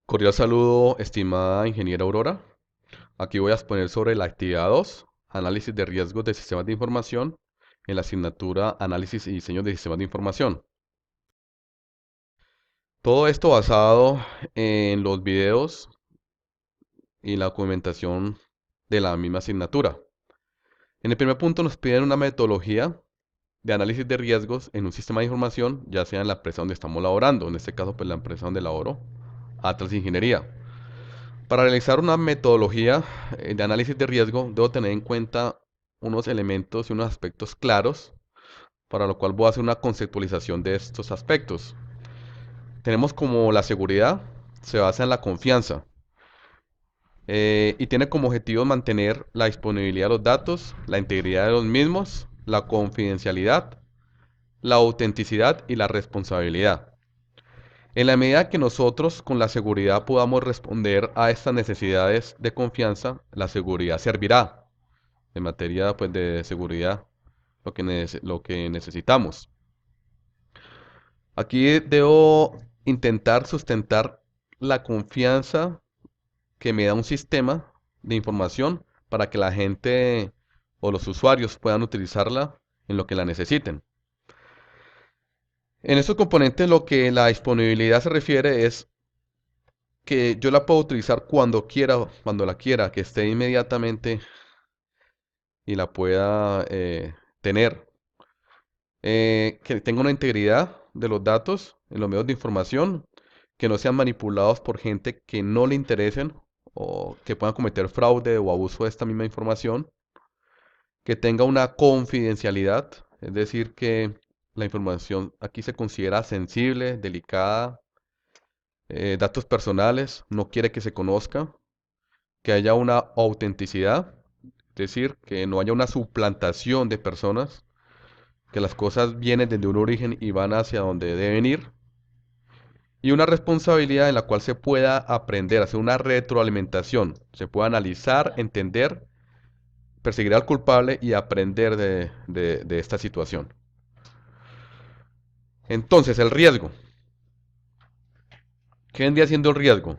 Cordial saludo, estimada ingeniera Aurora. Aquí voy a exponer sobre la actividad 2, análisis de riesgos de sistemas de información, en la asignatura Análisis y Diseño de Sistemas de Información. Todo esto basado en los videos y la documentación de la misma asignatura. En el primer punto nos piden una metodología de análisis de riesgos en un sistema de información, ya sea en la empresa donde estamos laborando, en este caso pues la empresa donde laboro, Atlas Ingeniería. Para realizar una metodología de análisis de riesgo, debo tener en cuenta unos elementos y unos aspectos claros, para lo cual voy a hacer una conceptualización de estos aspectos. Tenemos como la seguridad, se basa en la confianza y tiene como objetivo mantener la disponibilidad de los datos, la integridad de los mismos, la confidencialidad, la autenticidad y la responsabilidad. En la medida que nosotros con la seguridad podamos responder a estas necesidades de confianza, la seguridad servirá en materia pues, de seguridad, lo que necesitamos. Aquí debo intentar sustentar la confianza que me da un sistema de información para que la gente o los usuarios puedan utilizarla en lo que la necesiten. En estos componentes lo que la disponibilidad se refiere es que yo la puedo utilizar cuando quiera, cuando la quiera, que esté inmediatamente y la pueda tener. Que tenga una integridad de los datos en los medios de información, que no sean manipulados por gente que no le interesen o que puedan cometer fraude o abuso de esta misma información, que tenga una confidencialidad, es decir, que la información aquí se considera sensible, delicada, datos personales, no quiere que se conozca, que haya una autenticidad, es decir, que no haya una suplantación de personas, que las cosas vienen desde un origen y van hacia donde deben ir, y una responsabilidad en la cual se pueda aprender, hacer una retroalimentación, se pueda analizar, entender, perseguir al culpable y aprender de esta situación. Entonces, el riesgo. ¿Qué vendría siendo el riesgo?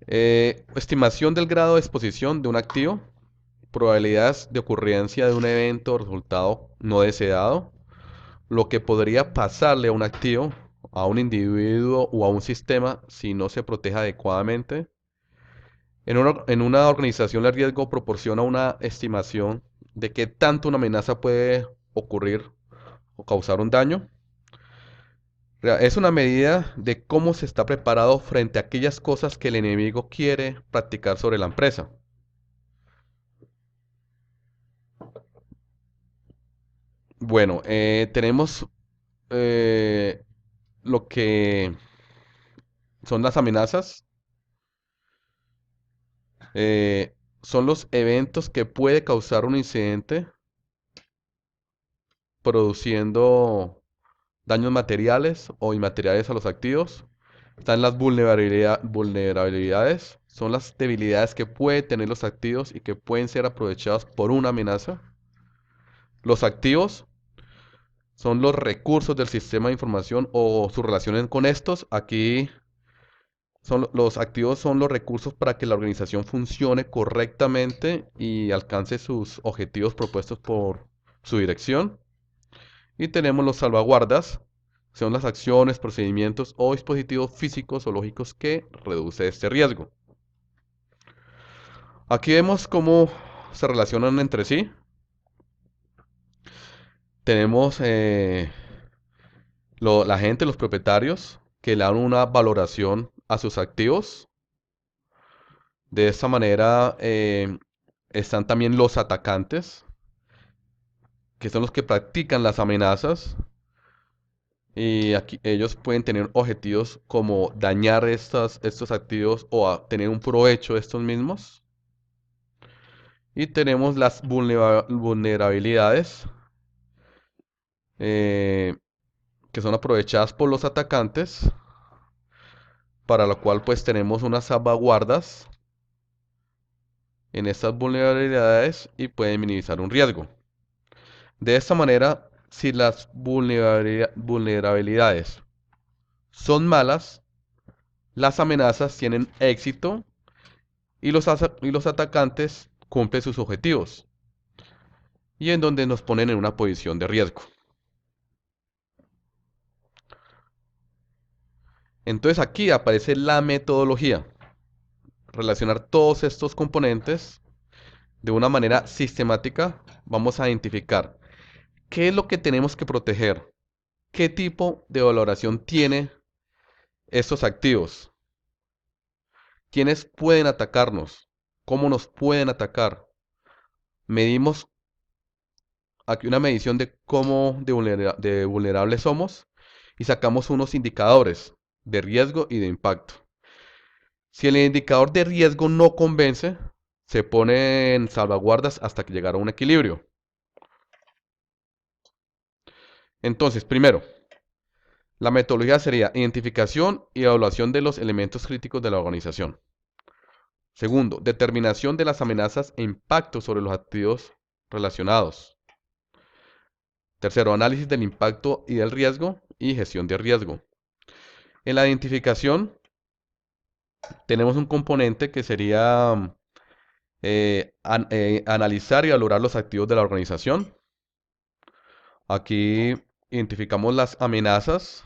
Estimación del grado de exposición de un activo, probabilidades de ocurrencia de un evento o resultado no deseado, lo que podría pasarle a un activo, a un individuo o a un sistema si no se protege adecuadamente. En una organización, el riesgo proporciona una estimación de qué tanto una amenaza puede ocurrir o causar un daño. Es una medida de cómo se está preparado frente a aquellas cosas que el enemigo quiere practicar sobre la empresa. Bueno, tenemos eh, lo que son las amenazas. Son los eventos que puede causar un incidente produciendo daños materiales o inmateriales a los activos. Están las vulnerabilidades, son las debilidades que pueden tener los activos y que pueden ser aprovechados por una amenaza. Los activos son los recursos del sistema de información o sus relaciones con estos. Aquí los activos son los recursos para que la organización funcione correctamente y alcance sus objetivos propuestos por su dirección. Y tenemos los salvaguardas, son las acciones, procedimientos o dispositivos físicos o lógicos que reduce este riesgo. Aquí vemos cómo se relacionan entre sí. Tenemos la gente, los propietarios, que le dan una valoración a sus activos. De esta manera están también los atacantes, que son los que practican las amenazas. Y aquí ellos pueden tener objetivos como dañar estos activos o tener un provecho de estos mismos. Y tenemos las vulnerabilidades eh, que son aprovechadas por los atacantes, para lo cual pues tenemos unas salvaguardas en estas vulnerabilidades y pueden minimizar un riesgo. De esta manera, si las vulnerabilidades son malas, las amenazas tienen éxito y y los atacantes cumplen sus objetivos y en donde nos ponen en una posición de riesgo. Entonces aquí aparece la metodología, relacionar todos estos componentes de una manera sistemática. Vamos a identificar qué es lo que tenemos que proteger, qué tipo de valoración tiene estos activos, quiénes pueden atacarnos, cómo nos pueden atacar. Medimos aquí una medición de cómo de vulnerables somos y sacamos unos indicadores de riesgo y de impacto. Si el indicador de riesgo no convence, se pone en salvaguardas hasta que llegar a un equilibrio. Entonces, primero, la metodología sería identificación y evaluación de los elementos críticos de la organización. Segundo, determinación de las amenazas e impactos sobre los activos relacionados. Tercero, análisis del impacto y del riesgo y gestión de riesgo. En la identificación tenemos un componente que sería analizar y valorar los activos de la organización. Aquí identificamos las amenazas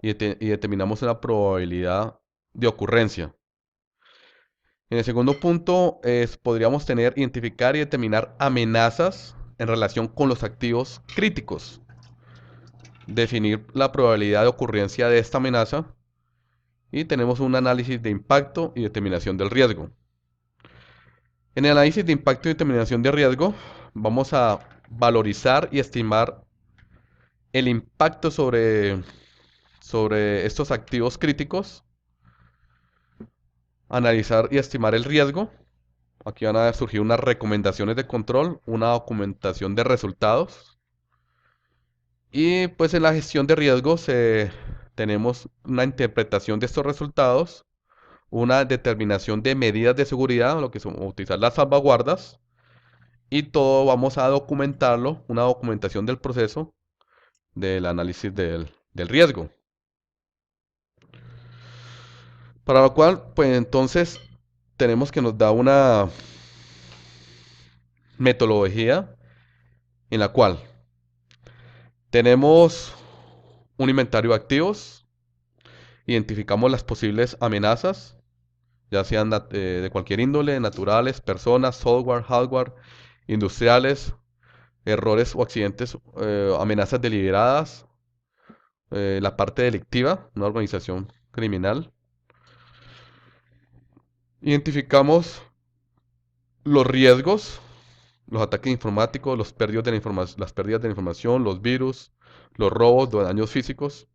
y determinamos una probabilidad de ocurrencia. En el segundo punto podríamos tener identificar y determinar amenazas en relación con los activos críticos. Definir la probabilidad de ocurrencia de esta amenaza y tenemos un análisis de impacto y determinación del riesgo. En el análisis de impacto y determinación de riesgo vamos a valorizar y estimar el impacto sobre estos activos críticos, analizar y estimar el riesgo. Aquí van a surgir unas recomendaciones de control, una documentación de resultados. Y pues en la gestión de riesgos tenemos una interpretación de estos resultados, una determinación de medidas de seguridad, lo que son utilizar las salvaguardas, y todo vamos a documentarlo, una documentación del proceso del análisis del riesgo. Para lo cual, pues entonces tenemos que nos da una metodología en la cual tenemos un inventario de activos, identificamos las posibles amenazas, ya sean de cualquier índole, naturales, personas, software, hardware, industriales, errores o accidentes, amenazas deliberadas, la parte delictiva, una organización criminal. Identificamos los riesgos, los ataques informáticos, las pérdidas de la información, los virus, los robos, los daños físicos.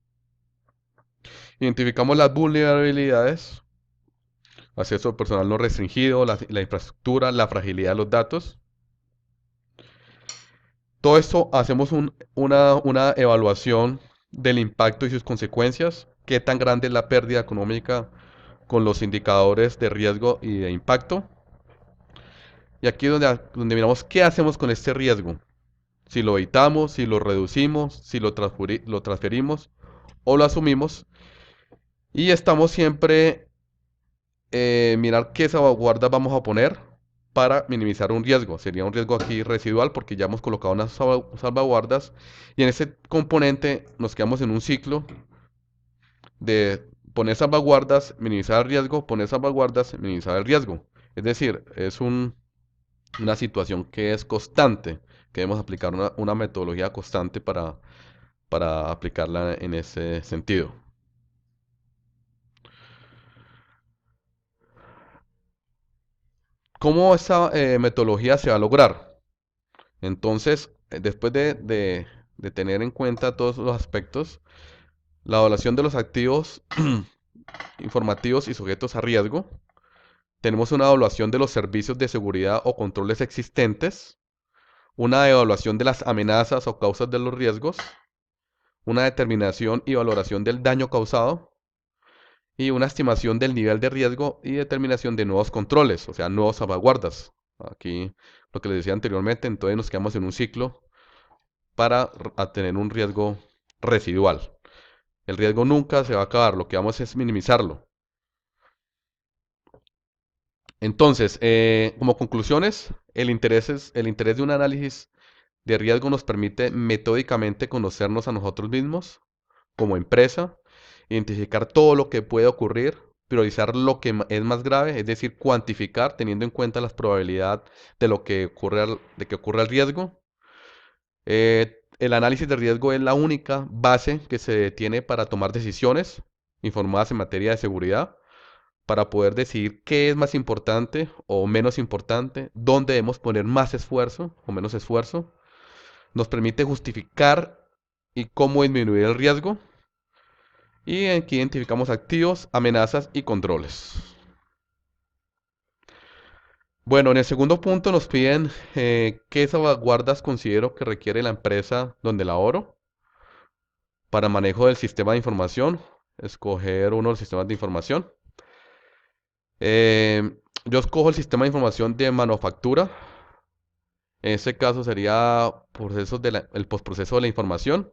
Identificamos las vulnerabilidades, acceso personal no restringido, la infraestructura, la fragilidad de los datos. Todo esto hacemos una evaluación del impacto y sus consecuencias, qué tan grande es la pérdida económica con los indicadores de riesgo y de impacto. Y aquí es donde miramos qué hacemos con este riesgo. Si lo evitamos, si lo reducimos, si lo transferimos o lo asumimos. Y estamos siempre mirar qué salvaguardas vamos a poner para minimizar un riesgo. Sería un riesgo aquí residual porque ya hemos colocado unas salvaguardas y en ese componente nos quedamos en un ciclo de poner salvaguardas, minimizar el riesgo, poner salvaguardas, minimizar el riesgo. Es decir, es una situación que es constante, que debemos aplicar una metodología constante para aplicarla en ese sentido. ¿Cómo esa metodología se va a lograr? Entonces, después de tener en cuenta todos los aspectos, la evaluación de los activos informativos y sujetos a riesgo, tenemos una evaluación de los servicios de seguridad o controles existentes, una evaluación de las amenazas o causas de los riesgos, una determinación y valoración del daño causado y una estimación del nivel de riesgo y determinación de nuevos controles, o sea, nuevas salvaguardas. Aquí lo que les decía anteriormente, entonces nos quedamos en un ciclo para tener un riesgo residual. El riesgo nunca se va a acabar, lo que vamos es minimizarlo. Entonces, como conclusiones, el interés de un análisis de riesgo nos permite metódicamente conocernos a nosotros mismos como empresa, identificar todo lo que puede ocurrir, priorizar lo que es más grave, es decir, cuantificar teniendo en cuenta las probabilidades de lo que de que ocurra el riesgo. El análisis de riesgo es la única base que se tiene para tomar decisiones informadas en materia de seguridad, para poder decidir qué es más importante o menos importante, dónde debemos poner más esfuerzo o menos esfuerzo. Nos permite justificar y cómo disminuir el riesgo. Y aquí identificamos activos, amenazas y controles. Bueno, en el segundo punto nos piden qué salvaguardas considero que requiere la empresa donde laboro para manejo del sistema de información. Escoger uno de los sistemas de información. Eh, yo escojo el sistema de información de manufactura. En este caso sería el postproceso de la información.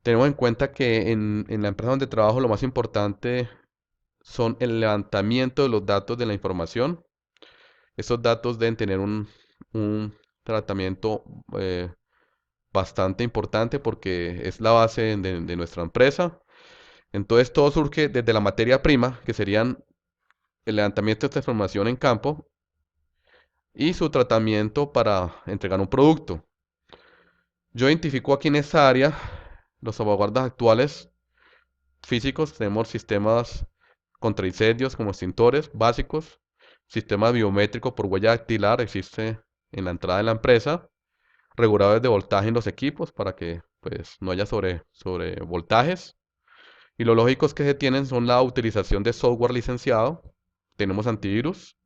Tenemos en cuenta que en la empresa donde trabajo lo más importante son el levantamiento de los datos de la información. Estos datos deben tener un tratamiento bastante importante porque es la base de nuestra empresa. Entonces todo surge desde la materia prima, que serían el levantamiento de esta información en campo y su tratamiento para entregar un producto. Yo identifico aquí en esta área los salvaguardas actuales físicos. Tenemos sistemas contra incendios como extintores básicos, sistema biométrico por huella dactilar existe en la entrada de la empresa, reguladores de voltaje en los equipos para que pues, no haya sobre voltajes. Y lo lógico es que se tienen son la utilización de software licenciado, tenemos antivirus,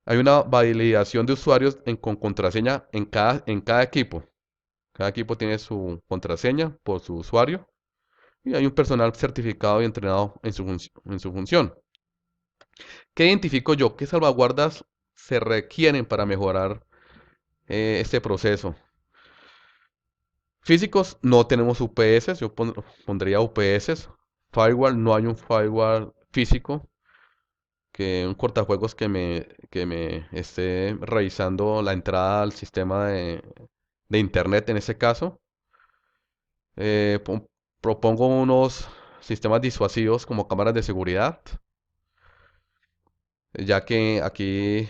hay una validación de usuarios con contraseña en cada equipo. Cada equipo tiene su contraseña por su usuario y hay un personal certificado y entrenado en su función. ¿Qué identifico yo? ¿Qué salvaguardas se requieren para mejorar este proceso? Físicos no tenemos UPS, yo pondría UPS. Firewall, no hay un firewall físico, que un cortafuegos que me esté revisando la entrada al sistema de internet en ese caso. Eh, pon- Propongo unos sistemas disuasivos como cámaras de seguridad, ya que aquí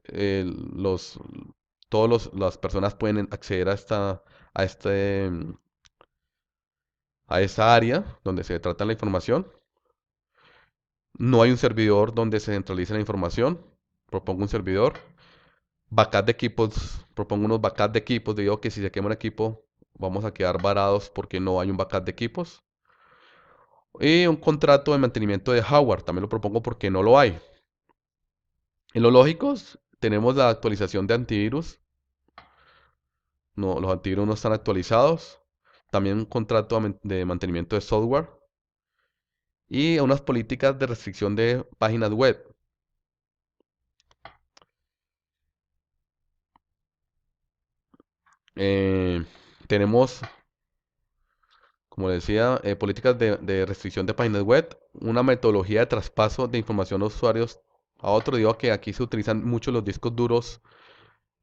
eh, los, las personas pueden acceder a a esta área donde se trata la información. No hay un servidor donde se centralice la información. Propongo un servidor. Backup de equipos. Propongo unos backup de equipos. Digo que si se quema un equipo, vamos a quedar varados porque no hay un backup de equipos. Y un contrato de mantenimiento de hardware. También lo propongo porque no lo hay. En los lógicos, tenemos la actualización de antivirus. No, los antivirus no están actualizados. También un contrato de mantenimiento de software. Y unas políticas de restricción de páginas web. Eh, Tenemos, como decía, políticas de restricción de páginas web, una metodología de traspaso de información a usuarios a otro. Digo que aquí se utilizan mucho los discos duros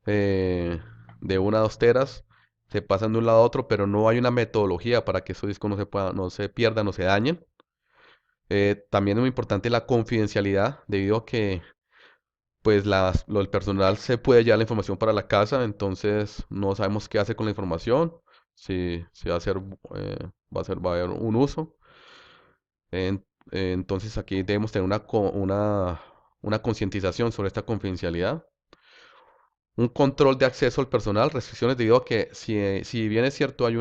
eh, de 1 a 2 teras, se pasan de un lado a otro, pero no hay una metodología para que esos discos no se pierdan, no se dañen. También es muy importante la confidencialidad, debido a que pues el personal se puede llevar la información para la casa, entonces no sabemos qué hace con la información, si va a ser, va a haber un uso. Entonces aquí debemos tener una concientización sobre esta confidencialidad. Un control de acceso al personal, restricciones debido a que si bien es cierto hay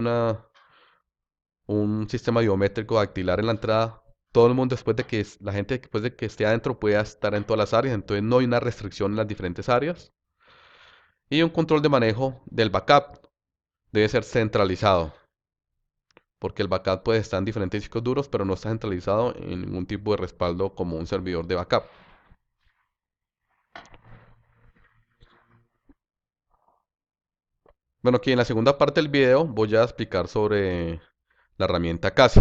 un sistema biométrico dactilar en la entrada, todo el mundo después de que la gente después de que esté adentro pueda estar en todas las áreas, entonces no hay una restricción en las diferentes áreas. Y un control de manejo del backup debe ser centralizado, porque el backup puede estar en diferentes discos duros, pero no está centralizado en ningún tipo de respaldo como un servidor de backup. Bueno, aquí en la segunda parte del video voy a explicar sobre la herramienta CASI.